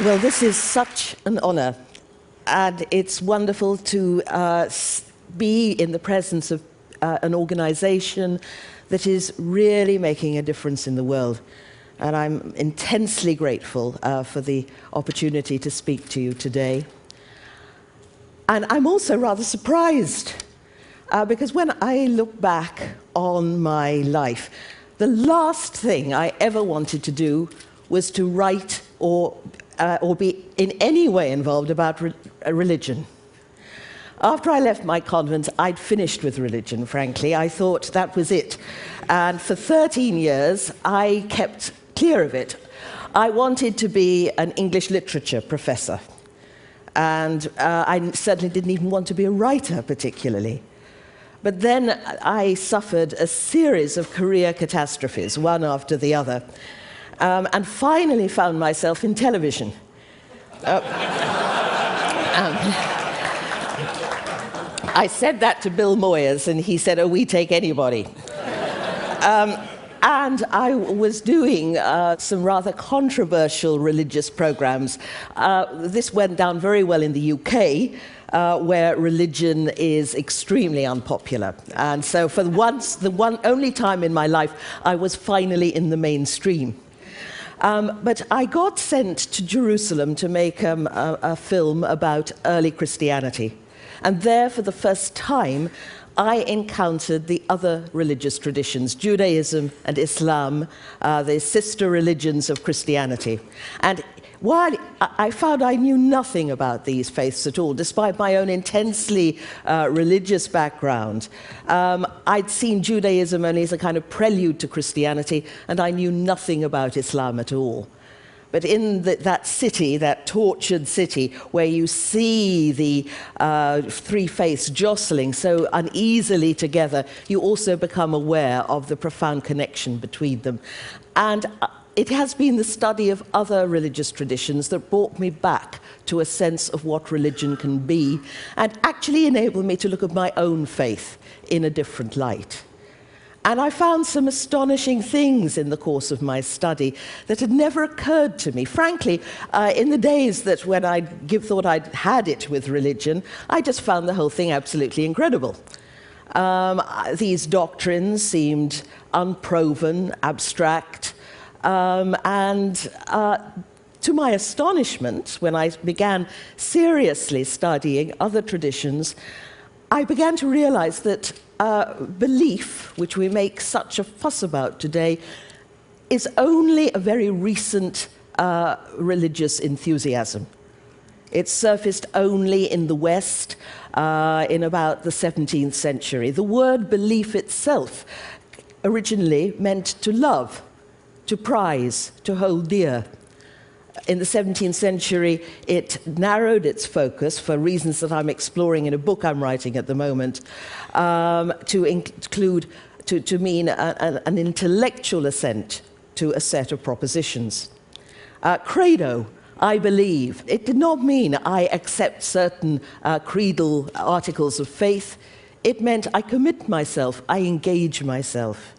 Well, this is such an honor, and it's wonderful to be in the presence of an organization that is really making a difference in the world. And I'm intensely grateful for the opportunity to speak to you today. And I'm also rather surprised, because when I look back on my life, the last thing I ever wanted to do was to write or be in any way involved about religion. After I left my convent, I'd finished with religion, frankly. I thought that was it. And for 13 years, I kept clear of it. I wanted to be an English literature professor. And I certainly didn't even want to be a writer, particularly. But then I suffered a series of career catastrophes, one after the other. And finally found myself in television. I said that to Bill Moyers, and he said, "Oh, we take anybody." And I was doing some rather controversial religious programs. This went down very well in the UK, where religion is extremely unpopular. And so for once, the only time in my life, I was finally in the mainstream. But I got sent to Jerusalem to make a film about early Christianity. And there, for the first time, I encountered the other religious traditions, Judaism and Islam, the sister religions of Christianity. And while I found I knew nothing about these faiths at all, despite my own intensely religious background, I'd seen Judaism only as a kind of prelude to Christianity, and I knew nothing about Islam at all. But in that city, that tortured city, where you see the three faiths jostling so uneasily together, you also become aware of the profound connection between them. And it has been the study of other religious traditions that brought me back to a sense of what religion can be, and actually enabled me to look at my own faith in a different light. And I found some astonishing things in the course of my study that had never occurred to me. Frankly, in the days that when I thought I'd had it with religion, I just found the whole thing absolutely incredible. These doctrines seemed unproven, abstract, and to my astonishment, when I began seriously studying other traditions, I began to realize that belief, which we make such a fuss about today, is only a very recent religious enthusiasm. It surfaced only in the West in about the 17th century. The word belief itself originally meant to love, to prize, to hold dear. In the 17th century, it narrowed its focus, for reasons that I'm exploring in a book I'm writing at the moment, to mean an intellectual assent to a set of propositions. Credo, I believe, it did not mean I accept certain creedal articles of faith. It meant I commit myself, I engage myself.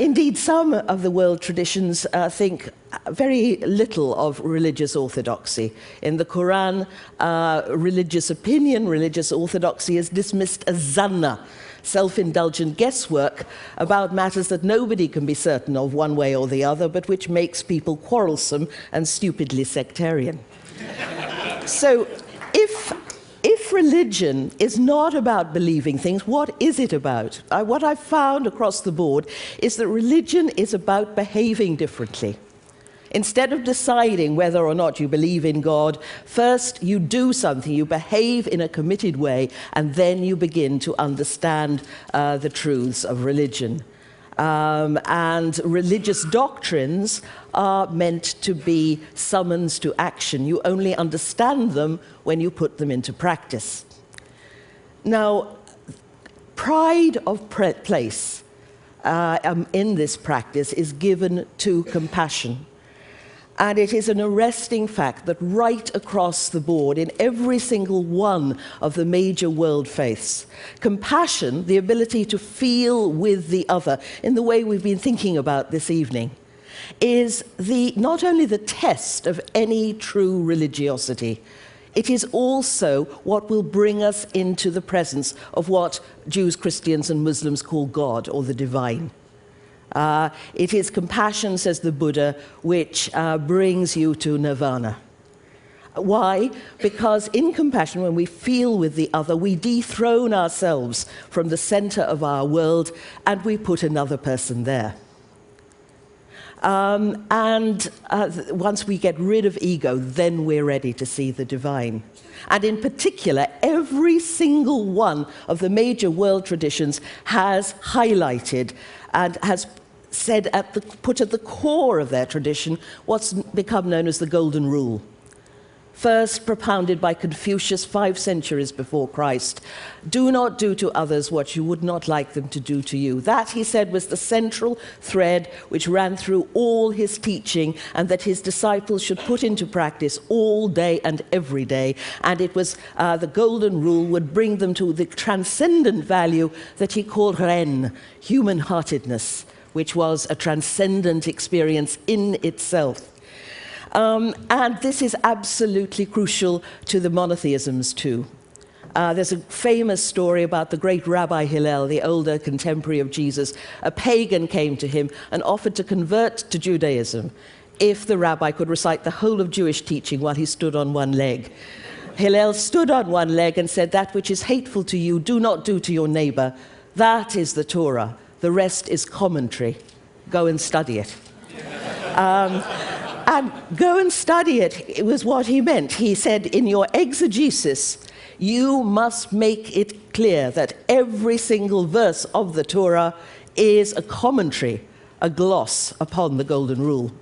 Indeed, some of the world traditions think very little of religious orthodoxy. In the Quran, religious opinion, religious orthodoxy is dismissed as zanna, self-indulgent guesswork about matters that nobody can be certain of one way or the other, but which makes people quarrelsome and stupidly sectarian. So if religion is not about believing things, what is it about? What I've found across the board is that religion is about behaving differently. Instead of deciding whether or not you believe in God, first you do something, you behave in a committed way, and then you begin to understand the truths of religion. And religious doctrines are meant to be summons to action. You only understand them when you put them into practice. Now, pride of place in this practice is given to compassion. And it is an arresting fact that right across the board, in every single one of the major world faiths, compassion, the ability to feel with the other, in the way we've been thinking about this evening, is not only the test of any true religiosity, it is also what will bring us into the presence of what Jews, Christians, and Muslims call God, or the divine. It is compassion, says the Buddha, which brings you to nirvana. Why? Because in compassion, when we feel with the other, we dethrone ourselves from the center of our world and we put another person there. Once we get rid of ego, then we're ready to see the divine. And in particular, every single one of the major world traditions has highlighted and has said put at the core of their tradition what's become known as the Golden Rule. First propounded by Confucius 5 centuries before Christ. Do not do to others what you would not like them to do to you. That, he said, was the central thread which ran through all his teaching and that his disciples should put into practice all day and every day. And it was the Golden Rule would bring them to the transcendent value that he called Ren, human-heartedness, which was a transcendent experience in itself. And this is absolutely crucial to the monotheisms too. There's a famous story about the great Rabbi Hillel, the older contemporary of Jesus. A pagan came to him and offered to convert to Judaism if the rabbi could recite the whole of Jewish teaching while he stood on one leg. Hillel stood on one leg and said, "That which is hateful to you, do not do to your neighbor. That is the Torah. The rest is commentary. Go and study it." And go and study it, it was what he meant. He said, in your exegesis, you must make it clear that every single verse of the Torah is a commentary, a gloss upon the Golden Rule.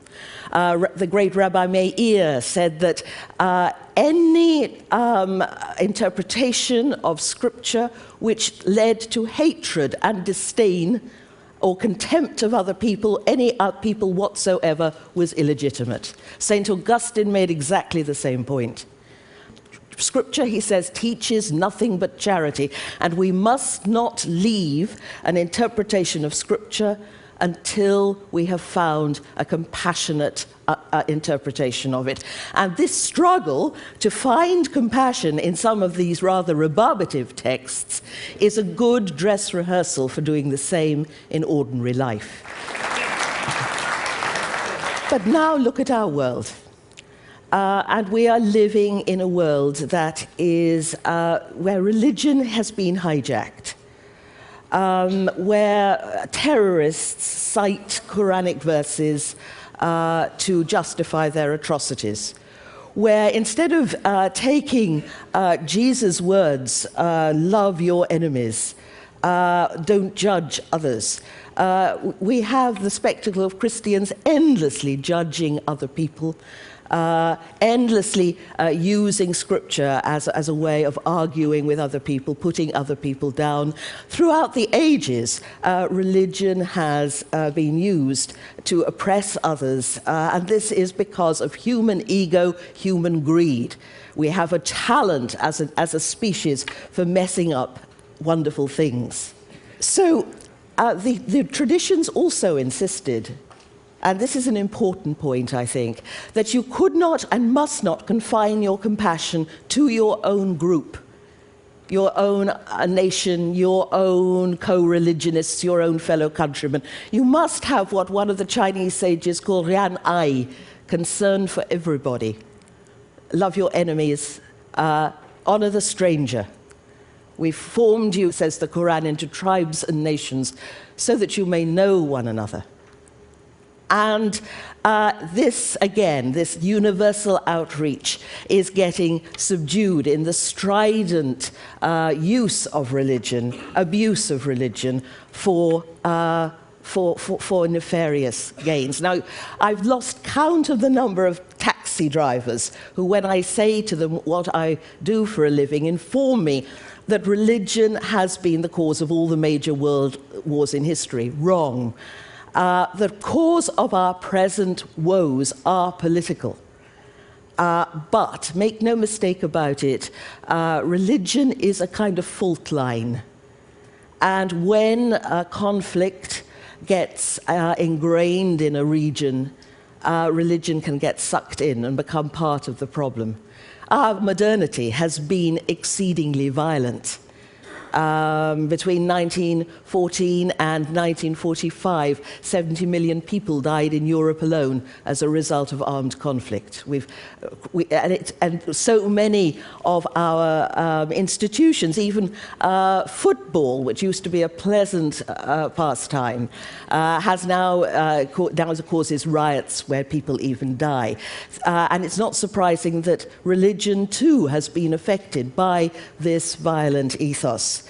The great Rabbi Meir said that any interpretation of Scripture which led to hatred and disdain or contempt of other people, any people whatsoever, was illegitimate. St. Augustine made exactly the same point. Scripture, he says, teaches nothing but charity, and we must not leave an interpretation of Scripture until we have found a compassionate interpretation of it. And this struggle to find compassion in some of these rather rebarbative texts is a good dress rehearsal for doing the same in ordinary life. But now look at our world. And we are living in a world that is where religion has been hijacked. Where terrorists cite Quranic verses to justify their atrocities, where instead of taking Jesus' words, love your enemies, don't judge others, we have the spectacle of Christians endlessly judging other people, endlessly using Scripture as a way of arguing with other people, putting other people down. Throughout the ages, religion has been used to oppress others, and this is because of human ego, human greed. We have a talent as a species for messing up wonderful things. So the traditions also insisted, and this is an important point, I think, that you could not and must not confine your compassion to your own group, your own nation, your own co-religionists, your own fellow countrymen. You must have what one of the Chinese sages called Rian Ai, concern for everybody. Love your enemies, honor the stranger. We've formed you, says the Quran, into tribes and nations so that you may know one another. And this, again, this universal outreach is getting subdued in the strident use of religion, abuse of religion for nefarious gains. Now, I've lost count of the number of taxi drivers who, when I say to them what I do for a living, inform me that religion has been the cause of all the major world wars in history. Wrong. The cause of our present woes are political. But make no mistake about it, religion is a kind of fault line. And when conflict gets ingrained in a region, religion can get sucked in and become part of the problem. Our modernity has been exceedingly violent. Between 1914 and 1945, 70 million people died in Europe alone as a result of armed conflict. And so many of our institutions, even football, which used to be a pleasant pastime, has now causes riots where people even die. And it's not surprising that religion too has been affected by this violent ethos.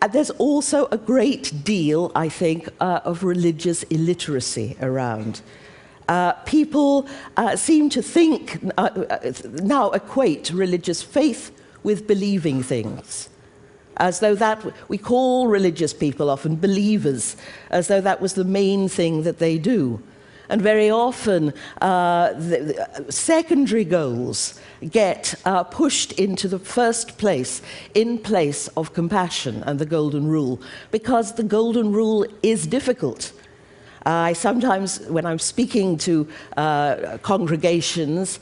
And there's also a great deal, I think, of religious illiteracy around. People seem to think, now equate religious faith with believing things, as though that, we call religious people often believers, as though that was the main thing that they do. And very often, the secondary goals get pushed into the first place in place of compassion and the Golden Rule, because the Golden Rule is difficult. I sometimes, when I'm speaking to congregations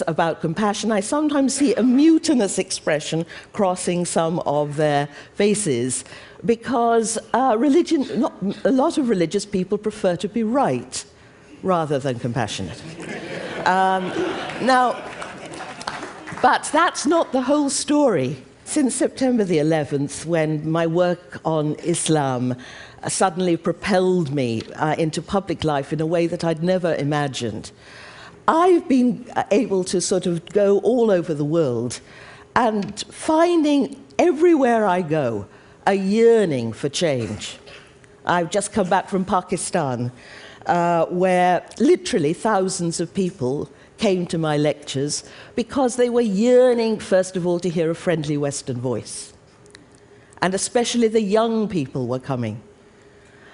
about compassion, I sometimes see a mutinous expression crossing some of their faces, because a lot of religious people prefer to be right rather than compassionate. But that's not the whole story. Since September the 11th, when my work on Islam suddenly propelled me into public life in a way that I'd never imagined, I've been able to sort of go all over the world and finding everywhere I go a yearning for change. I've just come back from Pakistan, where literally thousands of people came to my lectures because they were yearning, first of all, to hear a friendly Western voice. And especially the young people were coming.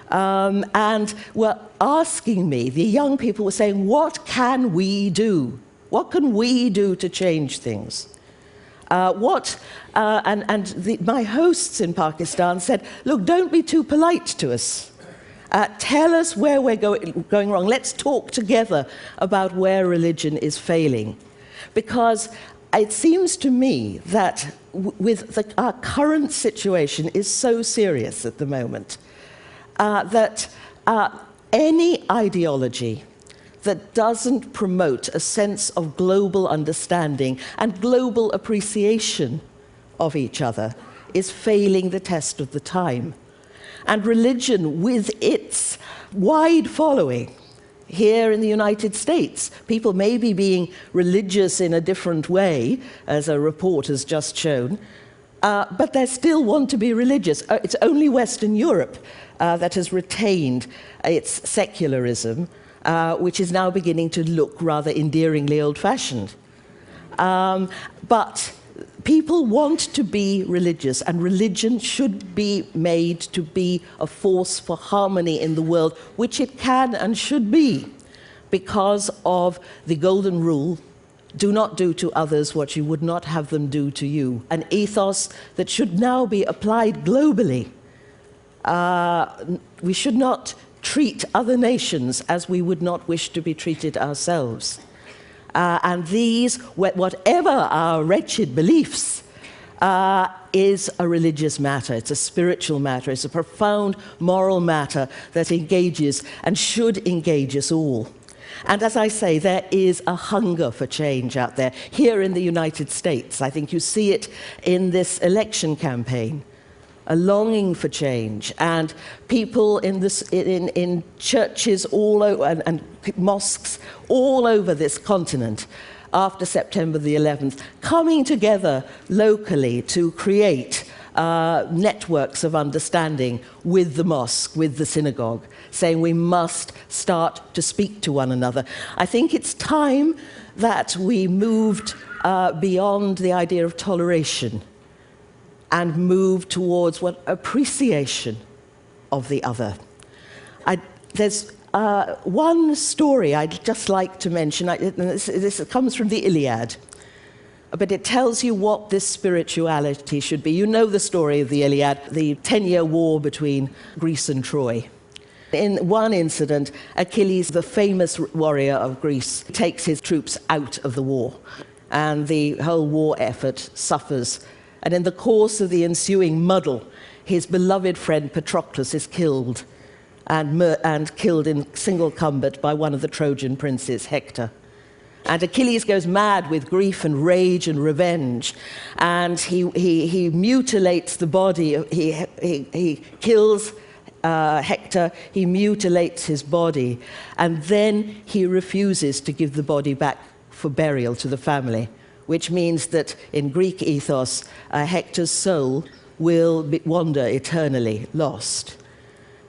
And were asking me, the young people were saying, what can we do? What can we do to change things? My hosts in Pakistan said, look, don't be too polite to us. Tell us where we're going wrong. Let's talk together about where religion is failing. Because it seems to me that our current situation is so serious at the moment that any ideology that doesn't promote a sense of global understanding and global appreciation of each other is failing the test of the time. And religion, with its wide following here in the United States, people may be being religious in a different way, as a report has just shown, but they still want to be religious. It's only Western Europe that has retained its secularism, which is now beginning to look rather endearingly old-fashioned. But people want to be religious, and religion should be made to be a force for harmony in the world, which it can and should be, because of the Golden Rule: do not do to others what you would not have them do to you, an ethos that should now be applied globally. We should not treat other nations as we would not wish to be treated ourselves. And these, whatever our wretched beliefs, is a religious matter. It's a spiritual matter. It's a profound moral matter that engages and should engage us all. And as I say, there is a hunger for change out there. Here in the United States, I think you see it in this election campaign. A longing for change, and people in churches all over and mosques all over this continent after September the 11th, coming together locally to create networks of understanding with the mosque, with the synagogue, saying we must start to speak to one another. I think it's time that we moved beyond the idea of toleration and move towards appreciation of the other. There's one story I'd just like to mention. This comes from the Iliad, but it tells you what this spirituality should be. You know the story of the Iliad, the 10-year war between Greece and Troy. In one incident, Achilles, the famous warrior of Greece, takes his troops out of the war, and the whole war effort suffers. And in the course of the ensuing muddle, his beloved friend Patroclus is killed, and killed in single combat by one of the Trojan princes, Hector. And Achilles goes mad with grief and rage and revenge, and he mutilates the body. He kills Hector, he mutilates his body, and then he refuses to give the body back for burial to the family, which means that in Greek ethos, Hector's soul will wander eternally lost.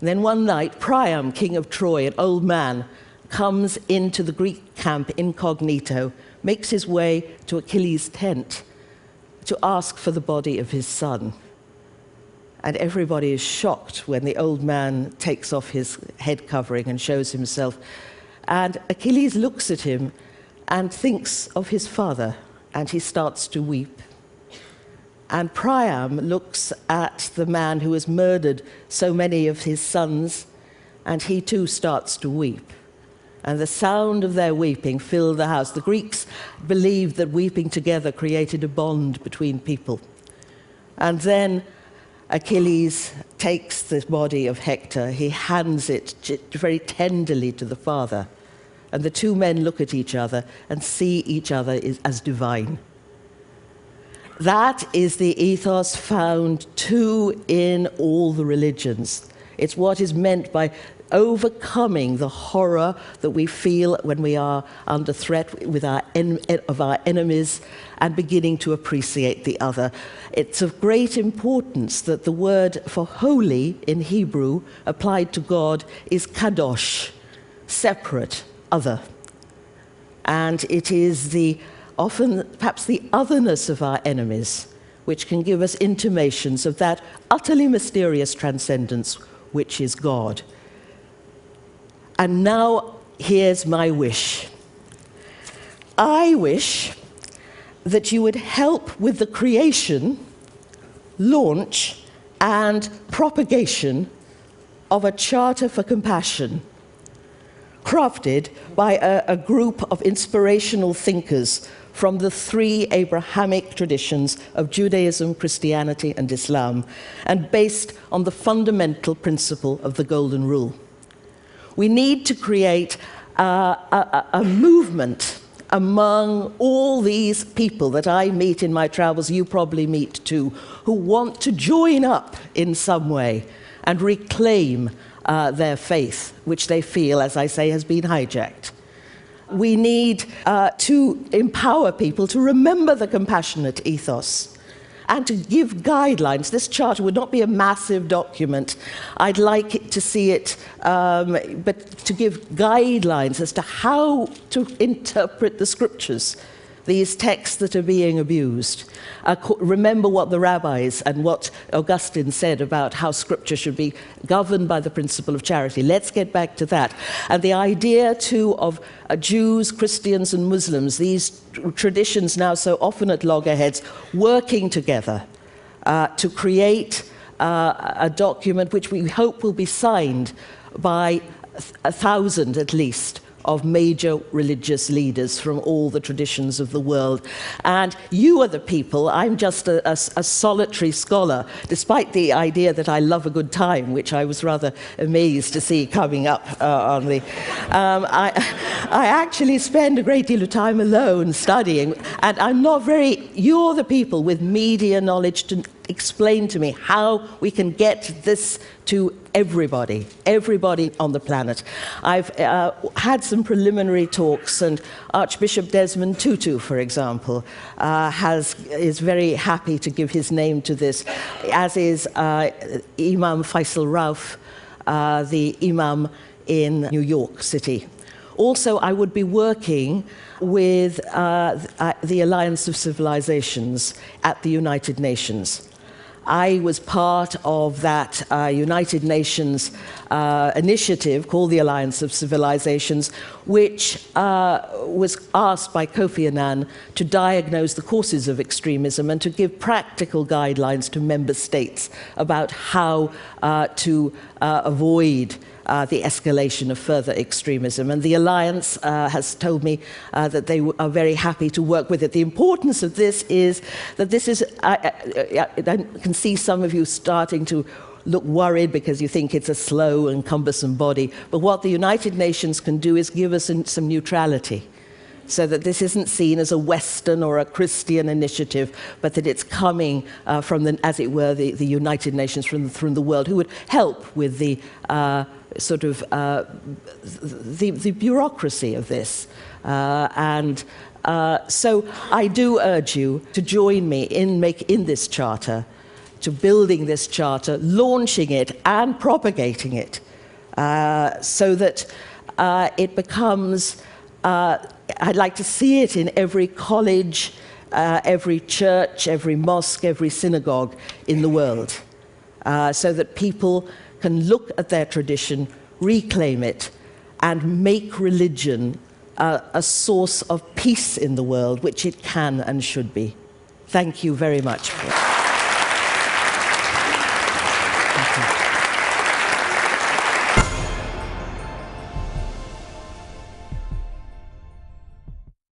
And then one night, Priam, king of Troy, an old man, comes into the Greek camp incognito, makes his way to Achilles' tent to ask for the body of his son. And everybody is shocked when the old man takes off his head covering and shows himself. And Achilles looks at him and thinks of his father, and he starts to weep. And Priam looks at the man who has murdered so many of his sons, and he too starts to weep. And the sound of their weeping filled the house. The Greeks believed that weeping together created a bond between people. And then Achilles takes the body of Hector. He hands it very tenderly to the father. And the two men look at each other and see each other as divine. That is the ethos found too in all the religions. It's what is meant by overcoming the horror that we feel when we are under threat of our enemies and beginning to appreciate the other. It's of great importance that the word for holy in Hebrew applied to God is kadosh, separate, other. And it is often perhaps the otherness of our enemies which can give us intimations of that utterly mysterious transcendence which is God. And now, here's my wish. I wish that you would help with the creation, launch, and propagation of a charter for compassion, crafted by a group of inspirational thinkers from the three Abrahamic traditions of Judaism, Christianity, and Islam, and based on the fundamental principle of the Golden Rule. We need to create a movement among all these people that I meet in my travels, you probably meet too, who want to join up in some way and reclaim their faith, which they feel, as I say, has been hijacked. We need to empower people to remember the compassionate ethos and to give guidelines. This charter would not be a massive document. I'd like to see it, but to give guidelines as to how to interpret the scriptures, these texts that are being abused. Remember what the rabbis and what Augustine said about how scripture should be governed by the principle of charity. Let's get back to that. And the idea, too, of Jews, Christians, and Muslims, these traditions now so often at loggerheads, working together to create a document which we hope will be signed by 1,000 at least of major religious leaders from all the traditions of the world. And you are the people. I'm just a solitary scholar, despite the idea that I love a good time, which I was rather amazed to see coming up on the... I actually spend a great deal of time alone studying, and I'm not very... You're the people with media knowledge to explain to me how we can get this to everybody on the planet. I've had some preliminary talks, and Archbishop Desmond Tutu, for example, is very happy to give his name to this, as is Imam Faisal Rauf, the Imam in New York City. Also, I would be working with the Alliance of Civilizations at the United Nations. I was part of that United Nations initiative called the Alliance of Civilizations, which was asked by Kofi Annan to diagnose the causes of extremism and to give practical guidelines to member states about how to avoid the escalation of further extremism. And the Alliance has told me that they are very happy to work with it. The importance of this is that this is, I can see some of you starting to look worried because you think it's a slow and cumbersome body. But what the United Nations can do is give us some neutrality, so that this isn't seen as a Western or a Christian initiative, but that it's coming from, as it were, the United Nations from the world, who would help with the the bureaucracy of this. So I do urge you to join me in this charter, to building this charter, launching it and propagating it, so that it becomes, I'd like to see it in every college, every church, every mosque, every synagogue in the world, so that people can look at their tradition, reclaim it, and make religion a source of peace in the world, which it can and should be. Thank you very much.